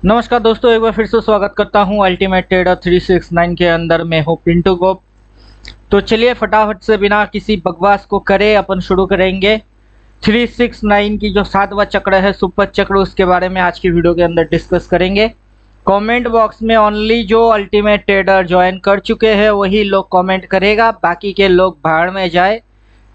नमस्कार दोस्तों, एक बार फिर से स्वागत करता हूं अल्टीमेट ट्रेडर 369 के अंदर। मैं हूं पिंटू गोप। तो चलिए फटाफट से बिना किसी बकवास को करे अपन शुरू करेंगे 369 की जो 7वां चक्र है, सुपर चक्र, उसके बारे में आज की वीडियो के अंदर डिस्कस करेंगे। कमेंट बॉक्स में ओनली जो अल्टीमेट ट्रेडर ज्वाइन कर चुके हैं वही लोग कमेंट करेगा, बाकी के लोग भाड़ में जाए,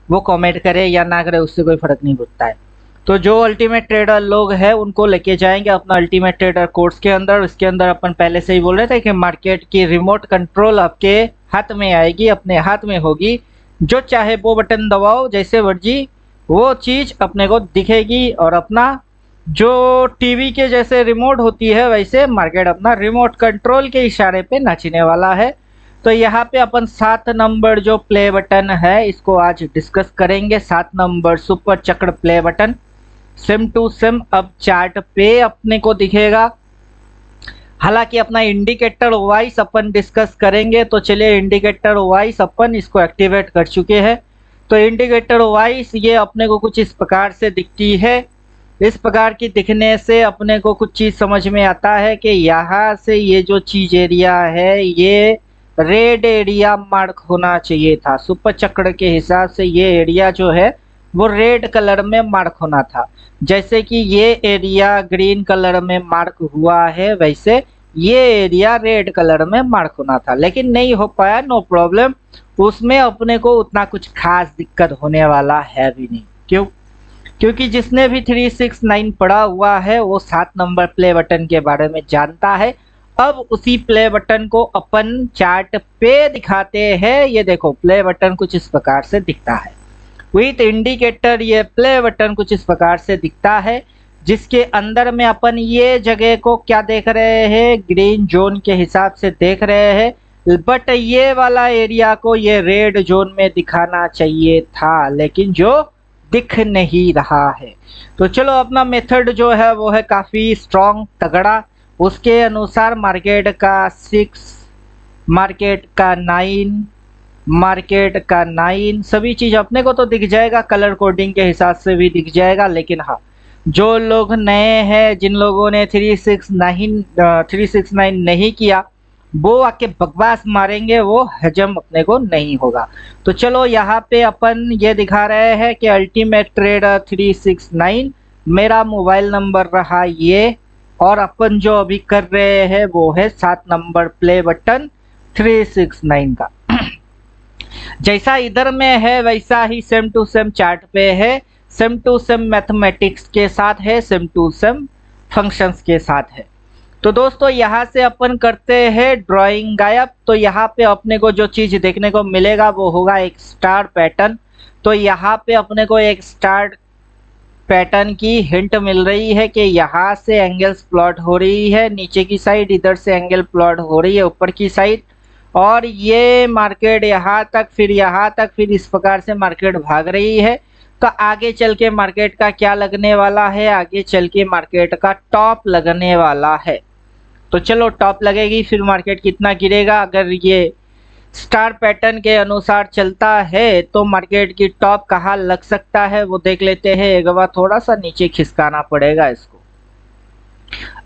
वो कमेंट करे या ना करे उससे कोई फर्क नहीं पड़ता है। तो जो अल्टीमेट ट्रेडर लोग हैं उनको लेके जाएंगे अपना अल्टीमेट ट्रेडर कोर्स के अंदर। इसके अंदर अपन पहले से ही बोल रहे थे कि मार्केट की रिमोट कंट्रोल आपके हाथ में आएगी, अपने हाथ में होगी। जो चाहे वो बटन दबाओ, जैसे मर्जी वो चीज़ अपने को दिखेगी और अपना जो टीवी के जैसे रिमोट होती है वैसे मार्केट अपना रिमोट कंट्रोल के इशारे पे नाचने वाला है। तो यहाँ पे अपन 7 नंबर जो प्ले बटन है इसको आज डिस्कस करेंगे। 7 number super Chakra play button same to same अब चार्ट पे अपने को दिखेगा। हालांकि अपना इंडिकेटर वाइज अपन डिस्कस करेंगे। तो चलिए इंडिकेटर वाइज अपन इसको एक्टिवेट कर चुके हैं। तो इंडिकेटर वाइज ये अपने को कुछ इस प्रकार से दिखती है। इस प्रकार की दिखने से अपने को कुछ चीज़ समझ में आता है कि यहाँ से ये जो चीज एरिया है ये रेड एरिया मार्क होना चाहिए था। सुपर चक्र के हिसाब से ये एरिया जो है वो रेड कलर में मार्क होना था। जैसे कि ये एरिया ग्रीन कलर में मार्क हुआ है वैसे ये एरिया रेड कलर में मार्क होना था, लेकिन नहीं हो पाया। नो प्रॉब्लम, उसमें अपने को उतना कुछ खास दिक्कत होने वाला है भी नहीं। क्यों? क्योंकि जिसने भी 369 पढ़ा हुआ है वो 7 नंबर प्ले बटन के बारे में जानता है। अब उसी प्ले बटन को अपन चार्ट पे दिखाते हैं। ये देखो प्ले बटन कुछ इस प्रकार से दिखता है विथ इंडिकेटर। ये प्ले बटन कुछ इस प्रकार से दिखता है, जिसके अंदर में अपन ये जगह को क्या देख रहे हैं, ग्रीन जोन के हिसाब से देख रहे हैं। बट ये वाला एरिया को ये रेड जोन में दिखाना चाहिए था, लेकिन जो दिख नहीं रहा है। तो चलो अपना मेथड जो है वो है काफ़ी स्ट्रॉन्ग तगड़ा। उसके अनुसार मार्केट का 6, मार्केट का 9, मार्केट का 9 सभी चीज़ अपने को तो दिख जाएगा, कलर कोडिंग के हिसाब से भी दिख जाएगा। लेकिन हाँ, जो लोग नए हैं, जिन लोगों ने 369 नहीं किया, वो आके बकवास मारेंगे, वो हजम अपने को नहीं होगा। तो चलो यहाँ पे अपन ये दिखा रहे हैं कि अल्टीमेट ट्रेडर 369 मेरा मोबाइल नंबर रहा ये, और अपन जो अभी कर रहे हैं वो है 7 नंबर प्ले बटन 369 का। जैसा इधर में है वैसा ही सेम टू सेम चार्ट पे है, सेम टू सेम मैथमेटिक्स के साथ है, सेम टू सेम फंक्शंस के साथ है। तो दोस्तों यहाँ से अपन करते हैं ड्राइंग गायब। तो यहाँ पे अपने को जो चीज़ देखने को मिलेगा वो होगा एक स्टार पैटर्न। तो यहाँ पे अपने को एक स्टार पैटर्न की हिंट मिल रही है कि यहाँ से एंगल्स प्लॉट हो रही है नीचे की साइड, इधर से एंगल प्लॉट हो रही है ऊपर की साइड, और ये मार्केट यहाँ तक, फिर यहाँ तक, फिर इस प्रकार से मार्केट भाग रही है। तो आगे चल के मार्केट का क्या लगने वाला है, आगे चल के मार्केट का टॉप लगने वाला है। तो चलो टॉप लगेगी, फिर मार्केट कितना गिरेगा। अगर ये स्टार पैटर्न के अनुसार चलता है तो मार्केट की टॉप कहाँ लग सकता है वो देख लेते हैं। एक बार थोड़ा सा नीचे खिसकाना पड़ेगा इसको।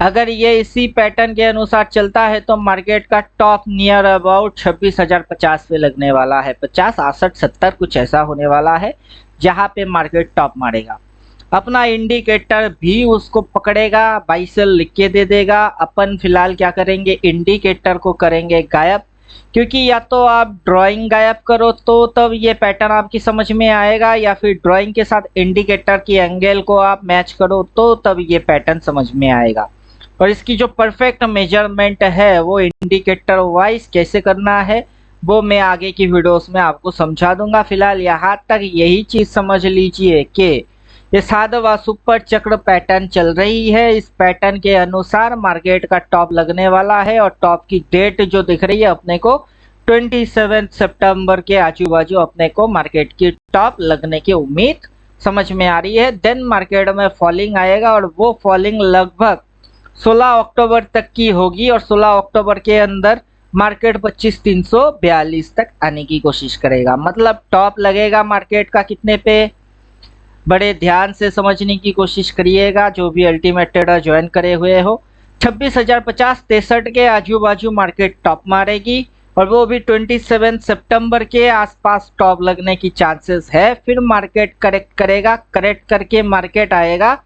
अगर ये इसी पैटर्न के अनुसार चलता है तो मार्केट का टॉप नियर अबाउट 26,050 पे लगने वाला है। 50, 68, 70 कुछ ऐसा होने वाला है जहाँ पे मार्केट टॉप मारेगा। अपना इंडिकेटर भी उसको पकड़ेगा, बाई सेल लिख के दे देगा। अपन फिलहाल क्या करेंगे, इंडिकेटर को करेंगे गायब, क्योंकि या तो आप ड्राइंग गायब करो तो तब ये पैटर्न आपकी समझ में आएगा, या फिर ड्राइंग के साथ इंडिकेटर की एंगल को आप मैच करो तो तब ये पैटर्न समझ में आएगा। और इसकी जो परफेक्ट मेजरमेंट है वो इंडिकेटर वाइज कैसे करना है वो मैं आगे की वीडियोस में आपको समझा दूंगा। फिलहाल यहाँ तक यही चीज़ समझ लीजिए कि ये 7वां सुपर चक्र पैटर्न चल रही है। इस पैटर्न के अनुसार मार्केट का टॉप लगने वाला है, और टॉप की डेट जो दिख रही है अपने को 27 सितंबर के आजू बाजू अपने को मार्केट की टॉप लगने की उम्मीद समझ में आ रही है। देन मार्केट में फॉलिंग आएगा, और वो फॉलिंग लगभग 16 अक्टूबर तक की होगी, और 16 अक्टूबर के अंदर मार्केट 25,342 तक आने की कोशिश करेगा। मतलब टॉप लगेगा मार्केट का कितने पे, बड़े ध्यान से समझने की कोशिश करिएगा जो भी अल्टीमेट ट्रेडर ज्वाइन करे हुए हो। 26,050 63 के आजू बाजू मार्केट टॉप मारेगी और वो भी 27 सितंबर के आसपास टॉप लगने की चांसेस है। फिर मार्केट करेक्ट करेगा, करेक्ट करके मार्केट आएगा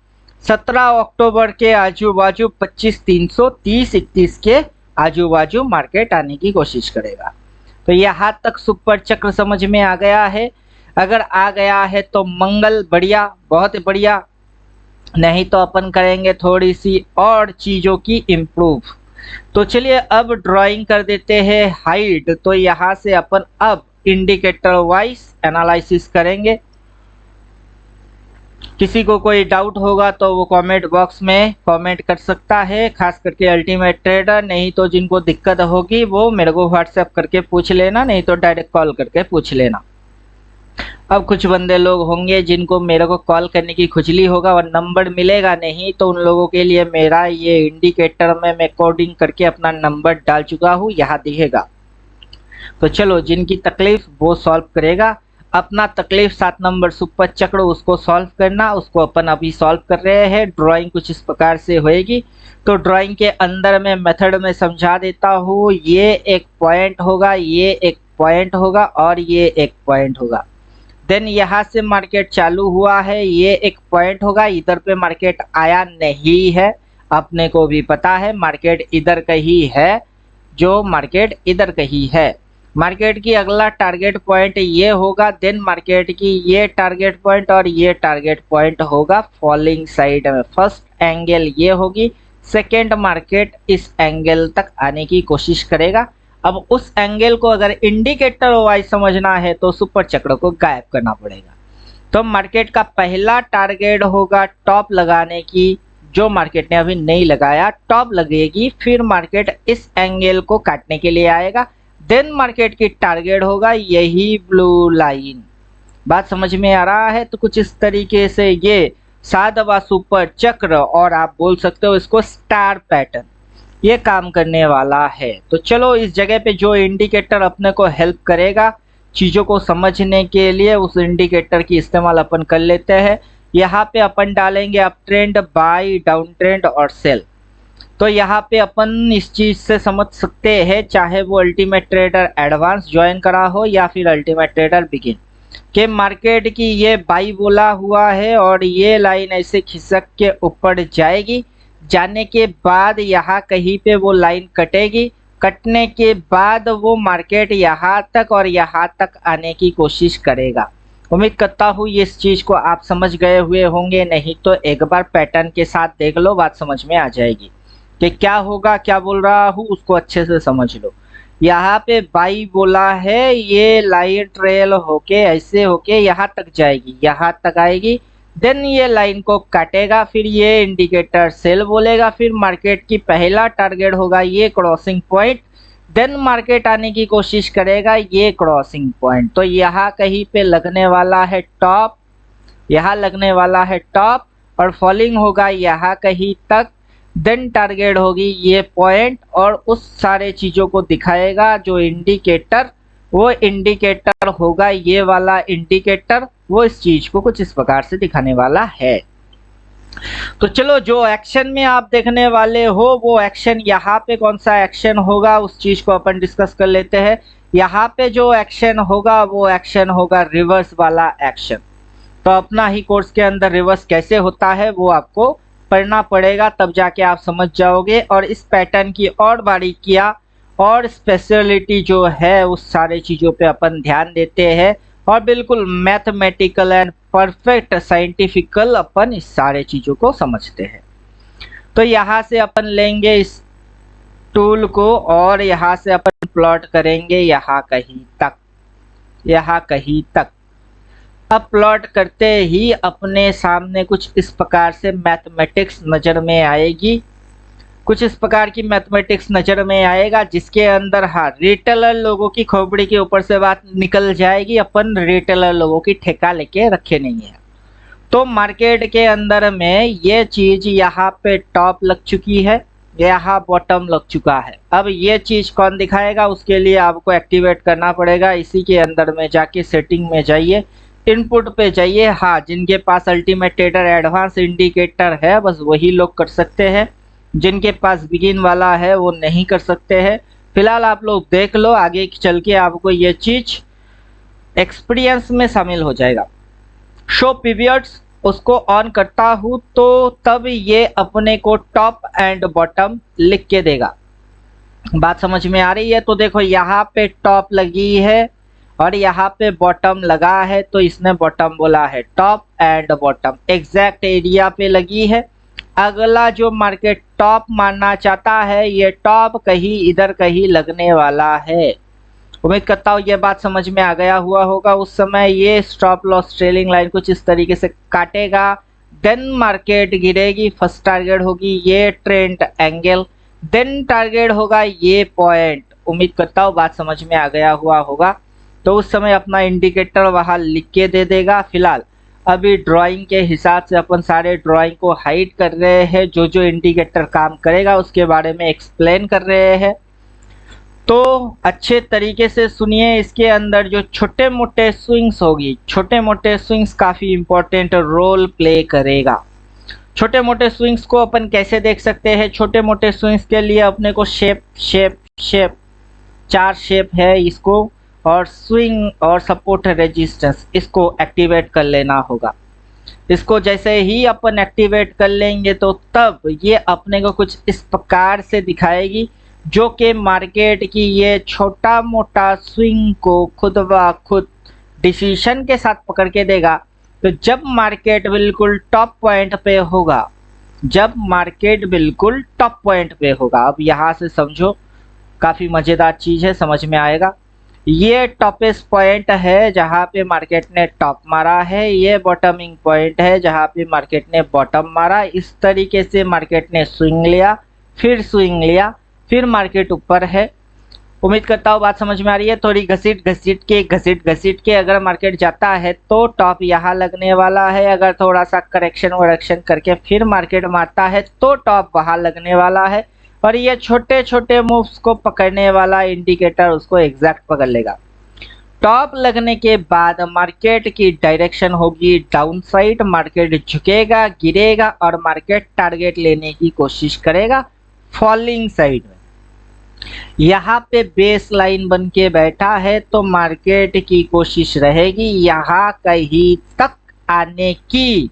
17 अक्टूबर के आजू बाजू 25,330-31 के आजू बाजू मार्केट आने की कोशिश करेगा। तो यहाँ तक सुपर चक्र समझ में आ गया है। अगर आ गया है तो मंगल, बढ़िया, बहुत बढ़िया। नहीं तो अपन करेंगे थोड़ी सी और चीज़ों की इम्प्रूव। तो चलिए अब ड्राइंग कर देते हैं हाइट। तो यहाँ से अपन अब इंडिकेटर वाइज एनालिसिस करेंगे। किसी को कोई डाउट होगा तो वो कमेंट बॉक्स में कमेंट कर सकता है, खास करके अल्टीमेट ट्रेडर। नहीं तो जिनको दिक्कत होगी वो मेरे को व्हाट्सएप करके पूछ लेना, नहीं तो डायरेक्ट कॉल करके पूछ लेना। अब कुछ बंदे लोग होंगे जिनको मेरे को कॉल करने की खुजली होगा और नंबर मिलेगा नहीं, तो उन लोगों के लिए मेरा ये इंडिकेटर में मैं कोडिंग करके अपना नंबर डाल चुका हूँ, यहाँ दिखेगा। तो चलो जिनकी तकलीफ वो सॉल्व करेगा। अपना तकलीफ 7 नंबर सुपर चक्र उसको सॉल्व करना, उसको अपन अभी सॉल्व कर रहे हैं। ड्राइंग कुछ इस प्रकार से होएगी। तो ड्राइंग के अंदर मैं मेथड में समझा देता हूँ। ये एक पॉइंट होगा, ये एक पॉइंट होगा और ये एक पॉइंट होगा। देन यहाँ से मार्केट चालू हुआ है, ये एक पॉइंट होगा। इधर पे मार्केट आया नहीं है, अपने को भी पता है मार्केट इधर कहीं है, जो मार्केट इधर कहीं है। मार्केट की अगला टारगेट पॉइंट ये होगा। देन मार्केट की ये टारगेट पॉइंट और ये टारगेट पॉइंट होगा फॉलिंग साइड में। फर्स्ट एंगल ये होगी, सेकेंड मार्केट इस एंगल तक आने की कोशिश करेगा। अब उस एंगल को अगर इंडिकेटर वाइज समझना है तो सुपर चक्र को गायब करना पड़ेगा। तो मार्केट का पहला टारगेट होगा टॉप लगाने की, जो मार्केट ने अभी नहीं लगाया, टॉप लगेगी। फिर मार्केट इस एंगल को काटने के लिए आएगा। देन मार्केट की टारगेट होगा यही ब्लू लाइन। बात समझ में आ रहा है? तो कुछ इस तरीके से ये सादवा सुपर चक्र, और आप बोल सकते हो इसको स्टार पैटर्न, ये काम करने वाला है। तो चलो इस जगह पे जो इंडिकेटर अपने को हेल्प करेगा चीज़ों को समझने के लिए, उस इंडिकेटर की इस्तेमाल अपन कर लेते हैं। यहाँ पे अपन डालेंगे up trend, by, down trend और सेल। तो यहाँ पे अपन इस चीज़ से समझ सकते हैं, चाहे वो अल्टीमेट ट्रेडर एडवांस ज्वाइन करा हो या फिर अल्टीमेट ट्रेडर बिगिन, के मार्केट की ये बाई बोला हुआ है और ये लाइन ऐसे खिसक के ऊपर जाएगी। जाने के बाद यहाँ कहीं पे वो लाइन कटेगी। कटने के बाद वो मार्केट यहाँ तक और यहाँ तक आने की कोशिश करेगा। उम्मीद करता हूँ ये इस चीज़ को आप समझ गए हुए होंगे। नहीं तो एक बार पैटर्न के साथ देख लो, बात समझ में आ जाएगी कि क्या होगा, क्या बोल रहा हूँ उसको अच्छे से समझ लो। यहाँ पे बाई बोला है, ये लाइन ट्रेल होके ऐसे होके यहाँ तक जाएगी, यहाँ तक आएगी। देन ये लाइन को काटेगा, फिर ये इंडिकेटर सेल बोलेगा। फिर मार्केट की पहला टारगेट होगा ये क्रॉसिंग पॉइंट। देन मार्केट आने की कोशिश करेगा ये क्रॉसिंग पॉइंट। तो यहाँ कहीं पे लगने वाला है टॉप, यहाँ लगने वाला है टॉप और फॉलिंग होगा यहाँ कहीं तक। देन टारगेट होगी ये पॉइंट और उस सारे चीज़ों को दिखाएगा जो इंडिकेटर, वो इंडिकेटर होगा ये वाला इंडिकेटर। वो इस चीज को कुछ इस प्रकार से दिखाने वाला है। तो चलो जो एक्शन में आप देखने वाले हो वो एक्शन, यहाँ पे कौन सा एक्शन होगा उस चीज को अपन डिस्कस कर लेते हैं। यहाँ पे जो एक्शन होगा वो एक्शन होगा रिवर्स वाला एक्शन। तो अपना ही कोर्स के अंदर रिवर्स कैसे होता है वो आपको पढ़ना पड़ेगा, तब जाके आप समझ जाओगे। और इस पैटर्न की और बारीकियां और स्पेशलिटी जो है उस सारे चीज़ों पे अपन ध्यान देते हैं और बिल्कुल मैथमेटिकल एंड परफेक्ट साइंटिफिकल अपन इस सारे चीज़ों को समझते हैं। तो यहाँ से अपन लेंगे इस टूल को और यहाँ से अपन प्लॉट करेंगे यहाँ कहीं तक, यहाँ कहीं तक। अब प्लॉट करते ही अपने सामने कुछ इस प्रकार से मैथमेटिक्स नज़र में आएगी, कुछ इस प्रकार की मैथमेटिक्स नज़र में आएगा जिसके अंदर हाँ रिटेलर लोगों की खोपड़ी के ऊपर से बात निकल जाएगी। अपन रिटेलर लोगों की ठेका लेके रखे नहीं है। तो मार्केट के अंदर में ये चीज़ यहाँ पे टॉप लग चुकी है, यहाँ बॉटम लग चुका है। अब ये चीज़ कौन दिखाएगा, उसके लिए आपको एक्टिवेट करना पड़ेगा। इसी के अंदर में जाके सेटिंग में जाइए, इनपुट पे जाइए। हाँ जिनके पास अल्टीमेट ट्रेडर एडवांस इंडिकेटर है बस वही लोग कर सकते हैं। जिनके पास बिगिन वाला है वो नहीं कर सकते हैं। फिलहाल आप लोग देख लो, आगे चल के आपको ये चीज एक्सपीरियंस में शामिल हो जाएगा। शो पीरियड्स उसको ऑन करता हूँ तो तब ये अपने को टॉप एंड बॉटम लिख के देगा। बात समझ में आ रही है? तो देखो यहाँ पे टॉप लगी है और यहाँ पे बॉटम लगा है, तो इसने बॉटम बोला है। Top and bottom exact area पे लगी है। अगला जो मार्केट टॉप मानना चाहता है, ये टॉप कहीं इधर कहीं लगने वाला है। उम्मीद करता हूँ ये बात समझ में आ गया हुआ होगा। उस समय ये स्टॉप लॉस ट्रेलिंग लाइन कुछ इस तरीके से काटेगा, देन मार्केट गिरेगी। फर्स्ट टारगेट होगी ये ट्रेंड एंगल, देन टारगेट होगा ये पॉइंट। उम्मीद करता हूँ बात समझ में आ गया हुआ होगा। तो उस समय अपना इंडिकेटर वहाँ लिख के दे देगा। फिलहाल अभी ड्राइंग के हिसाब से अपन सारे ड्राइंग को हाइड कर रहे हैं। जो जो इंडिकेटर काम करेगा उसके बारे में एक्सप्लेन कर रहे हैं, तो अच्छे तरीके से सुनिए। इसके अंदर जो छोटे मोटे स्विंग्स होगी, छोटे मोटे स्विंग्स काफ़ी इंपॉर्टेंट रोल प्ले करेगा। छोटे मोटे स्विंग्स को अपन कैसे देख सकते हैं? छोटे मोटे स्विंग्स के लिए अपने को शेप शेप शेप 4 शेप है इसको, और स्विंग और सपोर्ट रेजिस्टेंस इसको एक्टिवेट कर लेना होगा। इसको जैसे ही अपन एक्टिवेट कर लेंगे तो तब ये अपने को कुछ इस प्रकार से दिखाएगी, जो कि मार्केट की ये छोटा मोटा स्विंग को खुद ब खुद डिसीजन के साथ पकड़ के देगा। तो जब मार्केट बिल्कुल टॉप पॉइंट पे होगा, जब मार्केट बिल्कुल टॉप पॉइंट पे होगा, अब यहाँ से समझो, काफ़ी मज़ेदार चीज़ है, समझ में आएगा। ये टॉपेस्ट पॉइंट है जहाँ पे मार्केट ने टॉप मारा है, ये बॉटमिंग पॉइंट है जहाँ पे मार्केट ने बॉटम मारा। इस तरीके से मार्केट ने स्विंग लिया, फिर स्विंग लिया, फिर मार्केट ऊपर है। उम्मीद करता हूँ बात समझ में आ रही है। थोड़ी घसीट घसीट के अगर मार्केट जाता है तो टॉप यहाँ लगने वाला है। अगर थोड़ा सा करेक्शन वरेक्शन करके फिर मार्केट मारता है तो टॉप वहाँ लगने वाला है, और ये छोटे छोटे मूव्स को पकड़ने वाला इंडिकेटर उसको एग्जैक्ट पकड़ लेगा। टॉप लगने के बाद मार्केट की डायरेक्शन होगी डाउन साइड। मार्केट झुकेगा, गिरेगा और मार्केट टारगेट लेने की कोशिश करेगा फॉलिंग साइड में। यहाँ पे बेस लाइन बन के बैठा है, तो मार्केट की कोशिश रहेगी यहाँ कहीं तक आने की,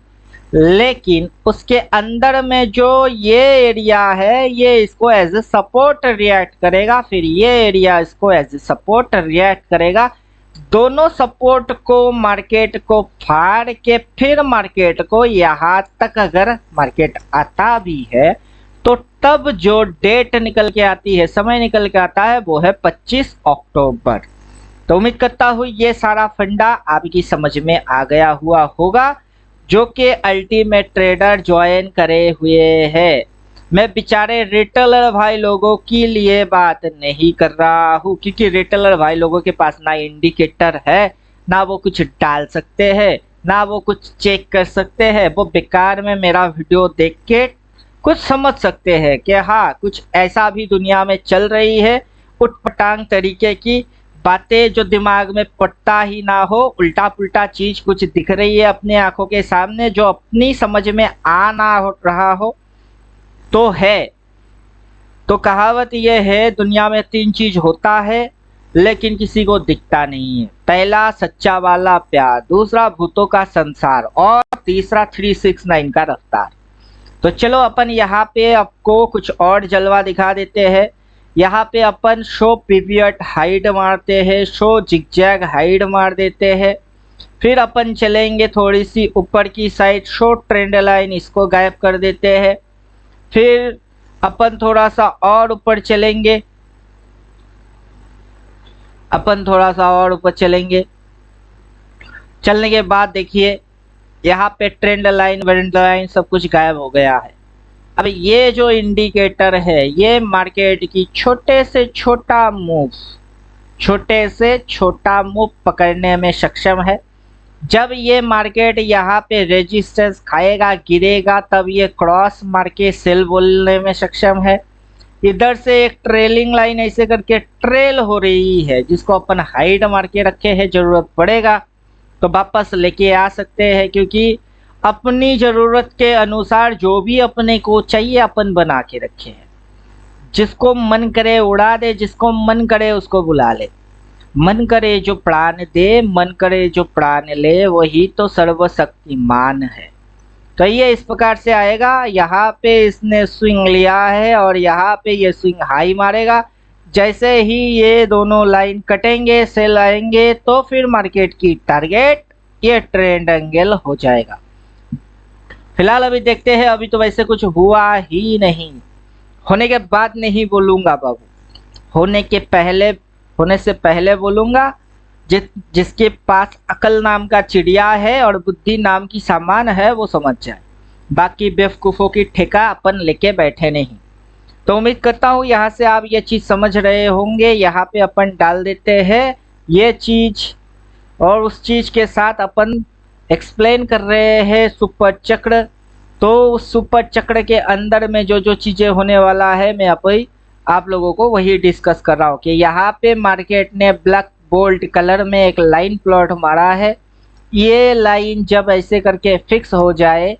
लेकिन उसके अंदर में जो ये एरिया है ये इसको एज ए सपोर्ट रिएक्ट करेगा, फिर ये एरिया इसको एज ए सपोर्ट रिएक्ट करेगा। दोनों सपोर्ट को मार्केट को फाड़ के फिर मार्केट को यहाँ तक अगर मार्केट आता भी है तो तब जो डेट निकल के आती है, समय निकल के आता है, वो है 25 अक्टूबर। तो उम्मीद करता हूँ ये सारा फंडा आपकी समझ में आ गया हुआ होगा, जो कि अल्टीमेट ट्रेडर ज्वाइन करे हुए है। मैं बेचारे रिटेलर भाई लोगों के लिए बात नहीं कर रहा हूँ, क्योंकि रिटेलर भाई लोगों के पास ना इंडिकेटर है, ना वो कुछ डाल सकते हैं, ना वो कुछ चेक कर सकते हैं। वो बेकार में मेरा वीडियो देख के कुछ समझ सकते हैं कि हाँ कुछ ऐसा भी दुनिया में चल रही है, उटपटांग तरीके की बातें जो दिमाग में पड़ता ही ना हो, उल्टा पुल्टा चीज कुछ दिख रही है अपने आंखों के सामने जो अपनी समझ में आ ना हो रहा हो तो है। तो कहावत ये है, दुनिया में 3 चीज होता है लेकिन किसी को दिखता नहीं है। पहला सच्चा वाला प्यार, दूसरा भूतों का संसार, और तीसरा 369 का रफ्तार। तो चलो अपन यहाँ पे आपको कुछ और जलवा दिखा देते हैं। यहाँ पे अपन शो पीवियट हाइड मारते हैं, शो जिगजैग हाइड मार देते हैं। फिर अपन चलेंगे थोड़ी सी ऊपर की साइड, शो ट्रेंड लाइन इसको गायब कर देते हैं। फिर अपन थोड़ा सा और ऊपर चलेंगे, अपन थोड़ा सा और ऊपर चलेंगे। चलने के बाद देखिए यहाँ पे ट्रेंड लाइन सब कुछ गायब हो गया है। अब ये जो इंडिकेटर है ये मार्केट की छोटे से छोटा मूव पकड़ने में सक्षम है। जब ये मार्केट यहाँ पे रेजिस्टेंस खाएगा, गिरेगा, तब ये क्रॉस मार के सेल बोलने में सक्षम है। इधर से एक ट्रेलिंग लाइन ऐसे करके ट्रेल हो रही है, जिसको अपन हाइड मार के रखे हैं, जरूरत पड़ेगा तो वापस लेके आ सकते हैं, क्योंकि अपनी ज़रूरत के अनुसार जो भी अपने को चाहिए अपन बना के रखे हैं। जिसको मन करे उड़ा दे, जिसको मन करे उसको बुला ले। मन करे जो प्राण दे, मन करे जो प्राण ले, वही तो सर्वशक्तिमान है। तो ये इस प्रकार से आएगा। यहाँ पे इसने स्विंग लिया है और यहाँ पे ये स्विंग हाई मारेगा। जैसे ही ये दोनों लाइन कटेंगे, सेल आएंगे, तो फिर मार्केट की टारगेट ये ट्रेंड एंगल हो जाएगा। फिलहाल अभी देखते हैं। अभी तो वैसे कुछ हुआ ही नहीं, होने के बाद नहीं बोलूँगा बाबू, होने से पहले बोलूँगा। जिसके पास अकल नाम का चिड़िया है और बुद्धि नाम की सामान है वो समझ जाए। बाकी बेवकूफ़ों की ठेका अपन लेके बैठे नहीं। तो उम्मीद करता हूँ यहाँ से आप ये चीज़ समझ रहे होंगे। यहाँ पे अपन डाल देते हैं ये चीज़ और उस चीज़ के साथ अपन एक्सप्लेन कर रहे हैं सुपर चक्र। तो उस सुपर चक्र के अंदर में जो जो चीज़ें होने वाला है मैं आप लोगों को वही डिस्कस कर रहा हूँ कि यहाँ पे मार्केट ने ब्लैक बोल्ट कलर में एक लाइन प्लॉट मारा है। ये लाइन जब ऐसे करके फिक्स हो जाए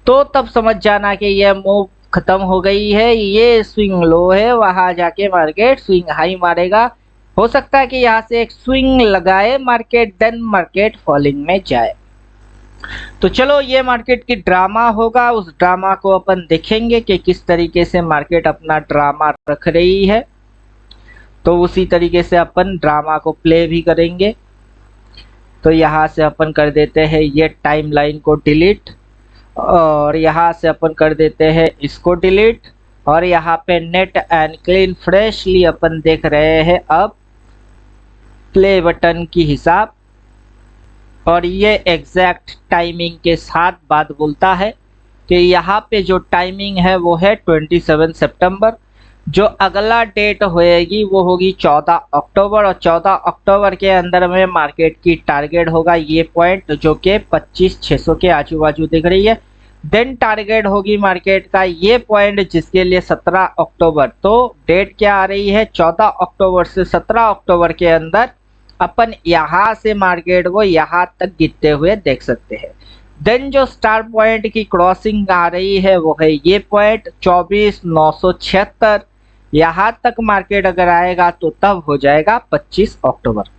तो तब समझ जाना कि ये मूव खत्म हो गई है, ये स्विंग लो है। वहाँ जाके मार्केट स्विंग हाई मारेगा। हो सकता है कि यहाँ से एक स्विंग लगाए मार्केट, देन मार्केट फॉलिंग में जाए। तो चलो ये मार्केट की ड्रामा होगा, उस ड्रामा को अपन देखेंगे कि किस तरीके से मार्केट अपना ड्रामा रख रही है। तो उसी तरीके से अपन ड्रामा को प्ले भी करेंगे। तो यहाँ से अपन कर देते हैं ये टाइमलाइन को डिलीट और यहाँ से अपन कर देते हैं इसको डिलीट और यहाँ पे नेट एंड क्लीन फ्रेशली अपन देख रहे हैं अब प्ले बटन की हिसाब। और ये एग्जैक्ट टाइमिंग के साथ बात बोलता है कि यहाँ पे जो टाइमिंग है वो है 27 सितंबर। जो अगला डेट होएगी वो होगी 14 अक्टूबर और 14 अक्टूबर के अंदर में मार्केट की टारगेट होगा ये पॉइंट जो कि 25,600 के आजू बाजू दिख रही है। देन टारगेट होगी मार्केट का ये पॉइंट जिसके लिए 17 अक्टूबर। तो डेट क्या आ रही है 14 अक्टूबर से 17 अक्टूबर के अंदर अपन यहाँ से मार्केट को यहाँ तक गिरते हुए देख सकते हैं। देन जो स्टार पॉइंट की क्रॉसिंग आ रही है वो है ये पॉइंट 24,976। यहाँ तक मार्केट अगर आएगा तो तब हो जाएगा 25 अक्टूबर।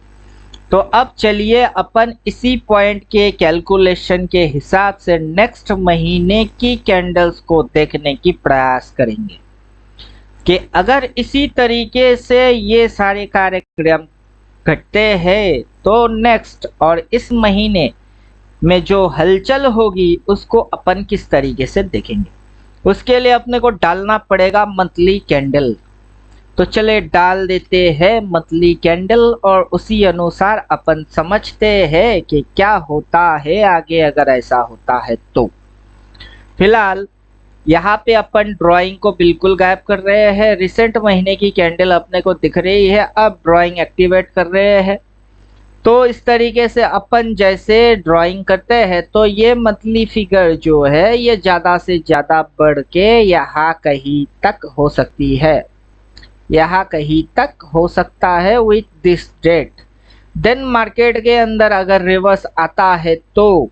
तो अब चलिए अपन इसी पॉइंट के कैलकुलेशन के हिसाब से नेक्स्ट महीने की कैंडल्स को देखने की प्रयास करेंगे कि अगर इसी तरीके से ये सारे कार्यक्रम घटते हैं तो नेक्स्ट और इस महीने में जो हलचल होगी उसको अपन किस तरीके से देखेंगे। उसके लिए अपने को डालना पड़ेगा मंथली कैंडल। तो चले डाल देते हैं मंथली कैंडल और उसी अनुसार अपन समझते हैं कि क्या होता है आगे अगर ऐसा होता है तो। फिलहाल यहाँ पे अपन ड्राइंग को बिल्कुल गायब कर रहे हैं। रिसेंट महीने की कैंडल अपने को दिख रही है, अब ड्राइंग एक्टिवेट कर रहे हैं। तो इस तरीके से अपन जैसे ड्राइंग करते हैं तो ये मंथली फिगर जो है ये ज़्यादा से ज़्यादा बढ़ के यहाँ कहीं तक हो सकती है, यहाँ कहीं तक हो सकता है with this date. Then market के अंदर अगर रिवर्स आता है तो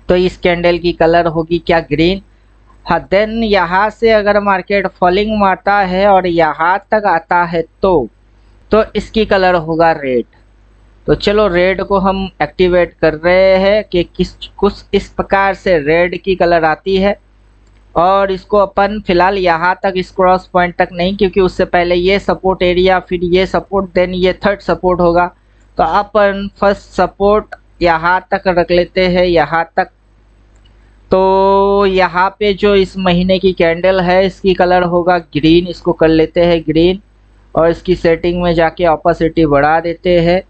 इस कैंडल की कलर होगी क्या ग्रीन। हाँ, देन यहाँ से अगर मार्केट फॉलिंग मारता है और यहाँ तक आता है तो इसकी कलर होगा रेड। तो चलो रेड को हम एक्टिवेट कर रहे हैं कि कुछ इस प्रकार से रेड की कलर आती है। और इसको अपन फिलहाल यहाँ तक इस क्रॉस पॉइंट तक नहीं, क्योंकि उससे पहले ये सपोर्ट एरिया, फिर ये सपोर्ट, देन ये थर्ड सपोर्ट होगा। तो अपन फर्स्ट सपोर्ट यहाँ तक रख लेते हैं, यहाँ तक। तो यहाँ पे जो इस महीने की कैंडल है इसकी कलर होगा ग्रीन, इसको कर लेते हैं ग्रीन और इसकी सेटिंग में जाके ऑपोसिटी बढ़ा देते हैं।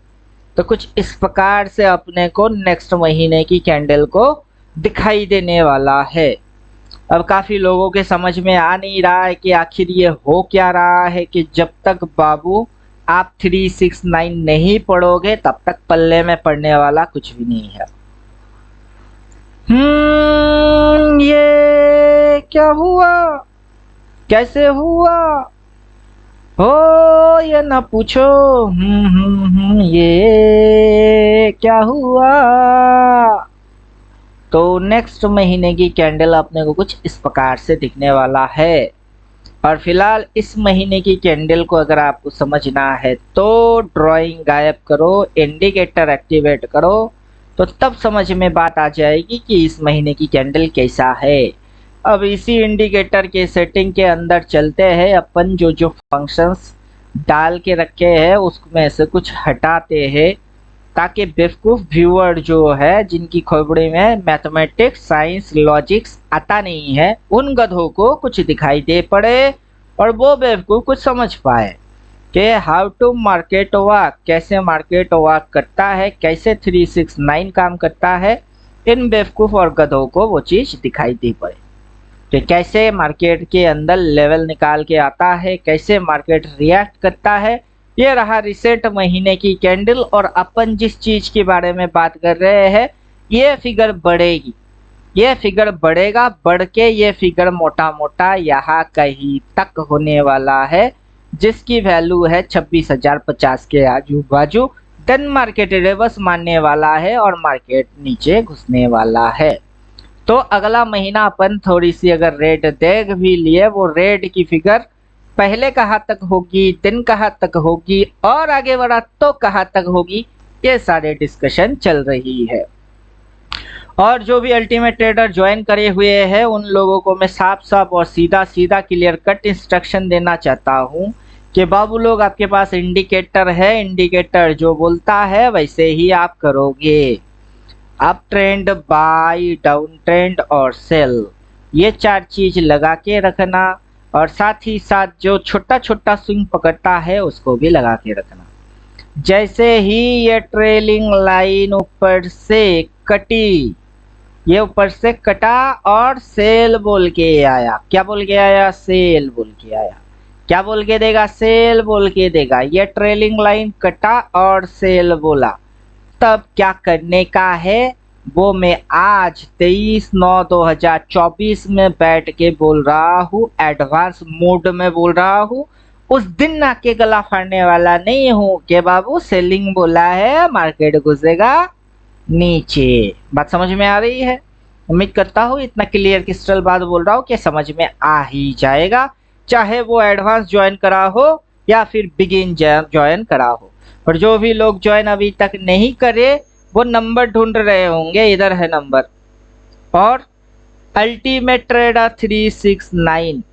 तो कुछ इस प्रकार से अपने को नेक्स्ट महीने की कैंडल को दिखाई देने वाला है। अब काफ़ी लोगों के समझ में आ नहीं रहा है कि आखिर ये हो क्या रहा है कि जब तक बाबू आप 369 नहीं पढ़ोगे तब तक पल्ले में पड़ने वाला कुछ भी नहीं है। ये क्या हुआ, कैसे हुआ हो ये ना पूछो। ये क्या हुआ। तो नेक्स्ट महीने की कैंडल अपने को कुछ इस प्रकार से दिखने वाला है। और फिलहाल इस महीने की कैंडल को अगर आपको समझना है तो ड्राइंग गायब करो, इंडिकेटर एक्टिवेट करो, तो तब समझ में बात आ जाएगी कि इस महीने की कैंडल कैसा है। अब इसी इंडिकेटर के सेटिंग के अंदर चलते हैं, अपन जो जो फंक्शंस डाल के रखे हैं उसमें से कुछ हटाते हैं, ताकि बेवकूफ़ व्यूअर जो है जिनकी खोपड़ी में मैथमेटिक्स, साइंस, लॉजिक्स आता नहीं है, उन गधों को कुछ दिखाई दे पड़े और वो बेवकूफ़ कुछ समझ पाए कि हाउ टू मार्केट वर्क, कैसे मार्केट वर्क करता है, कैसे 369 काम करता है। इन बेवकूफ़ और गधों को वो चीज़ दिखाई दे पड़े कि कैसे मार्केट के अंदर लेवल निकाल के आता है, कैसे मार्केट रिएक्ट करता है। ये रहा रिसेंट महीने की कैंडल और अपन जिस चीज़ के बारे में बात कर रहे हैं ये फिगर बढ़ेगी, ये फिगर बढ़ेगा, बढ़ के ये फिगर मोटा मोटा यहाँ कहीं तक होने वाला है, जिसकी वैल्यू है 26,050 के आजू बाजू। देन मार्केट रिवर्स मानने वाला है और मार्केट नीचे घुसने वाला है। तो अगला महीना अपन थोड़ी सी अगर रेट देख भी लिए, वो रेट की फिगर पहले कहाँ तक होगी, दिन कहाँ तक होगी और आगे बढ़ा तो कहाँ तक होगी, ये सारे डिस्कशन चल रही है। और जो भी अल्टीमेट ट्रेडर ज्वाइन करे हुए हैं उन लोगों को मैं साफ साफ और सीधा सीधा क्लियर कट इंस्ट्रक्शन देना चाहता हूँ कि बाबू लोग, आपके पास इंडिकेटर है, इंडिकेटर जो बोलता है वैसे ही आप करोगे। Up trend, buy, down trend और सेल, ये 4 चीज लगा के रखना और साथ ही साथ जो छोटा छोटा स्विंग पकड़ता है उसको भी लगा के रखना। जैसे ही ये ट्रेलिंग लाइन ऊपर से कटी, ये ऊपर से कटा और सेल बोल के आया, क्या बोल के आया, सेल बोल के आया। क्या बोल के देगा, सेल बोल के देगा। ये ट्रेलिंग लाइन कटा और सेल बोला, तब क्या करने का है वो मैं आज 23/9/2024 में बैठ के बोल रहा हूँ, एडवांस मोड में बोल रहा हूँ। उस दिन ना के गला फाड़ने वाला नहीं हूँ कि बाबू सेलिंग बोला है मार्केट घुसेगा नीचे। बात समझ में आ रही है? उम्मीद करता हूँ इतना क्लियर क्रिस्टल बात बोल रहा हूँ कि समझ में आ ही जाएगा, चाहे वो एडवांस ज्वाइन करा हो या फिर बिगिन ज्वाइन करा हो। और जो भी लोग ज्वाइन अभी तक नहीं करे वो नंबर ढूंढ रहे होंगे, इधर है नंबर, और अल्टीमेट ट्रेडर 369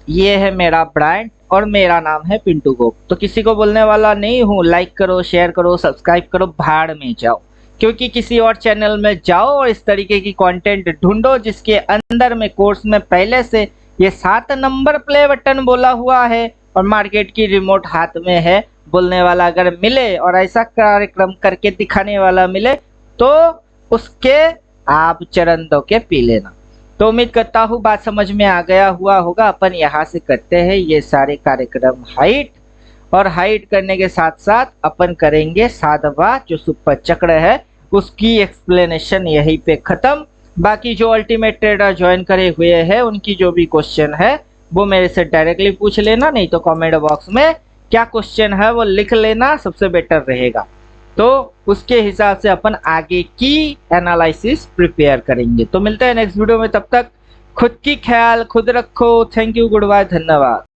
ये है मेरा ब्रांड और मेरा नाम है पिंटू गोप। तो किसी को बोलने वाला नहीं हूँ लाइक करो, शेयर करो, सब्सक्राइब करो, भाड़ में जाओ, क्योंकि किसी और चैनल में जाओ और इस तरीके की कंटेंट ढूंढो जिसके अंदर में कोर्स में पहले से ये 7 नंबर प्ले बटन बोला हुआ है और मार्केट की रिमोट हाथ में है। बोलने वाला अगर मिले और ऐसा कार्यक्रम करके दिखाने वाला मिले तो उसके आप चरण दो के पी लेना। तो उम्मीद करता हूँ बात समझ में आ गया हुआ होगा। अपन यहाँ से करते हैं ये सारे कार्यक्रम हाइट, और हाइट करने के साथ साथ अपन करेंगे 7वां जो सुपर चक्र है उसकी एक्सप्लेनेशन यहीं पे खत्म। बाकी जो अल्टीमेट ट्रेडर ज्वाइन करे हुए हैं उनकी जो भी क्वेश्चन है वो मेरे से डायरेक्टली पूछ लेना, नहीं तो कमेंट बॉक्स में क्या क्वेश्चन है वो लिख लेना, सबसे बेटर रहेगा। तो उसके हिसाब से अपन आगे की एनालिसिस प्रिपेयर करेंगे। तो मिलते हैं नेक्स्ट वीडियो में, तब तक खुद की ख्याल खुद रखो। थैंक यू, गुड बाय, धन्यवाद।